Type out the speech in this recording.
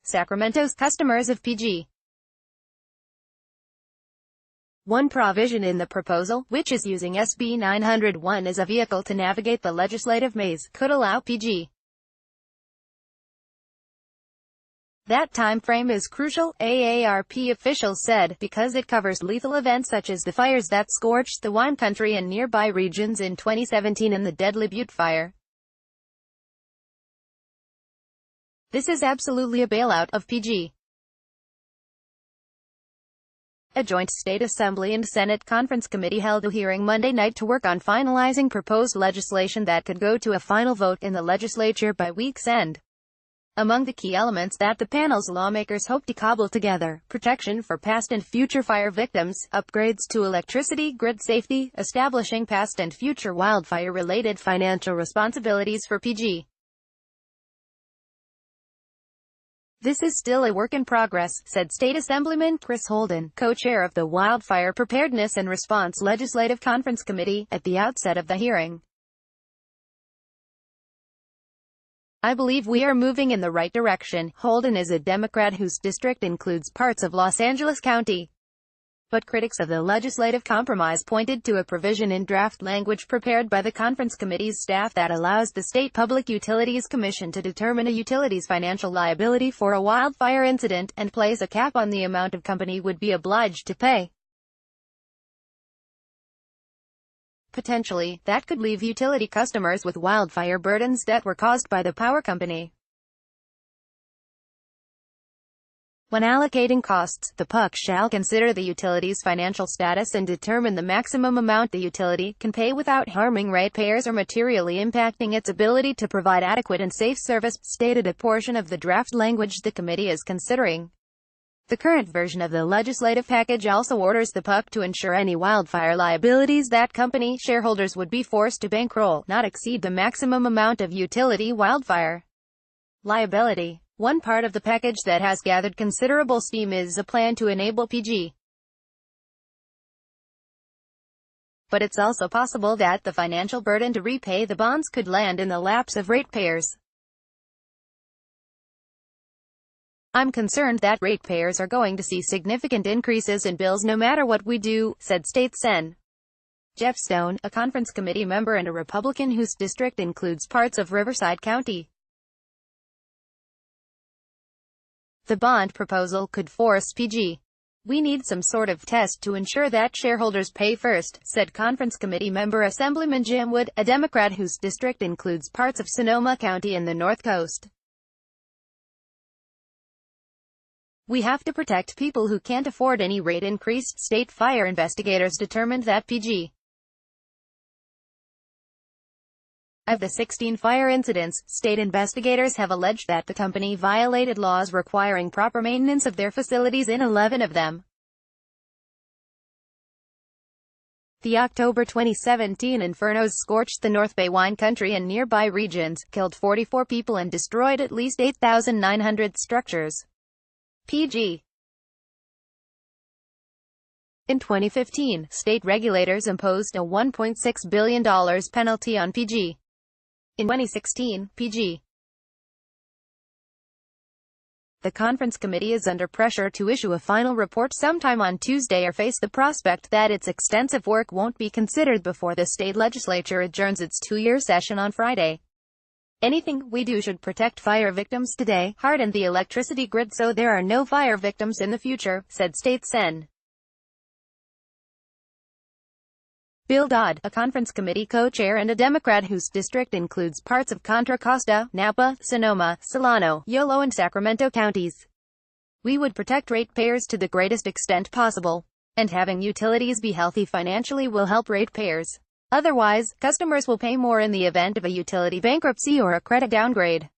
Sacramento's customers of PG. One provision in the proposal, which is using SB 901 as a vehicle to navigate the legislative maze, could allow PG. That time frame is crucial, AARP officials said, because it covers lethal events such as the fires that scorched the wine country and nearby regions in 2017 and the deadly Butte fire. This is absolutely a bailout of PG. A joint State Assembly and Senate Conference Committee held a hearing Monday night to work on finalizing proposed legislation that could go to a final vote in the legislature by week's end. Among the key elements that the panel's lawmakers hope to cobble together: protection for past and future fire victims, upgrades to electricity grid safety, establishing past and future wildfire-related financial responsibilities for PG. This is still a work in progress, said State Assemblyman Chris Holden, co-chair of the Wildfire Preparedness and Response Legislative Conference Committee, at the outset of the hearing. I believe we are moving in the right direction. Holden is a Democrat whose district includes parts of Los Angeles County. But critics of the legislative compromise pointed to a provision in draft language prepared by the conference committee's staff that allows the State Public Utilities Commission to determine a utility's financial liability for a wildfire incident, and place a cap on the amount a company would be obliged to pay. Potentially, that could leave utility customers with wildfire burdens that were caused by the power company. When allocating costs, the PUC shall consider the utility's financial status and determine the maximum amount the utility can pay without harming ratepayers or materially impacting its ability to provide adequate and safe service, stated a portion of the draft language the committee is considering. The current version of the legislative package also orders the PUC to ensure any wildfire liabilities that company shareholders would be forced to bankroll not exceed the maximum amount of utility wildfire liability. One part of the package that has gathered considerable steam is a plan to enable PG. But it's also possible that the financial burden to repay the bonds could land in the laps of ratepayers. I'm concerned that ratepayers are going to see significant increases in bills no matter what we do, said State Sen. Jeff Stone, a conference committee member and a Republican whose district includes parts of Riverside County. The bond proposal could force PG. We need some sort of test to ensure that shareholders pay first, said conference committee member Assemblyman Jim Wood, a Democrat whose district includes parts of Sonoma County and the North Coast. We have to protect people who can't afford any rate increase. State fire investigators determined that PG. Of the 16 fire incidents, state investigators have alleged that the company violated laws requiring proper maintenance of their facilities in 11 of them. The October 2017 infernos scorched the North Bay wine country and nearby regions, killed 44 people and destroyed at least 8,900 structures. PG. In 2015, state regulators imposed a $1.6 billion penalty on PG. In 2016, PG. The conference committee is under pressure to issue a final report sometime on Tuesday or face the prospect that its extensive work won't be considered before the state legislature adjourns its two-year session on Friday. Anything we do should protect fire victims today, harden the electricity grid so there are no fire victims in the future, said State Sen. Bill Dodd, a conference committee co-chair and a Democrat whose district includes parts of Contra Costa, Napa, Sonoma, Solano, Yolo and Sacramento counties. We would protect ratepayers to the greatest extent possible. And having utilities be healthy financially will help ratepayers. Otherwise, customers will pay more in the event of a utility bankruptcy or a credit downgrade.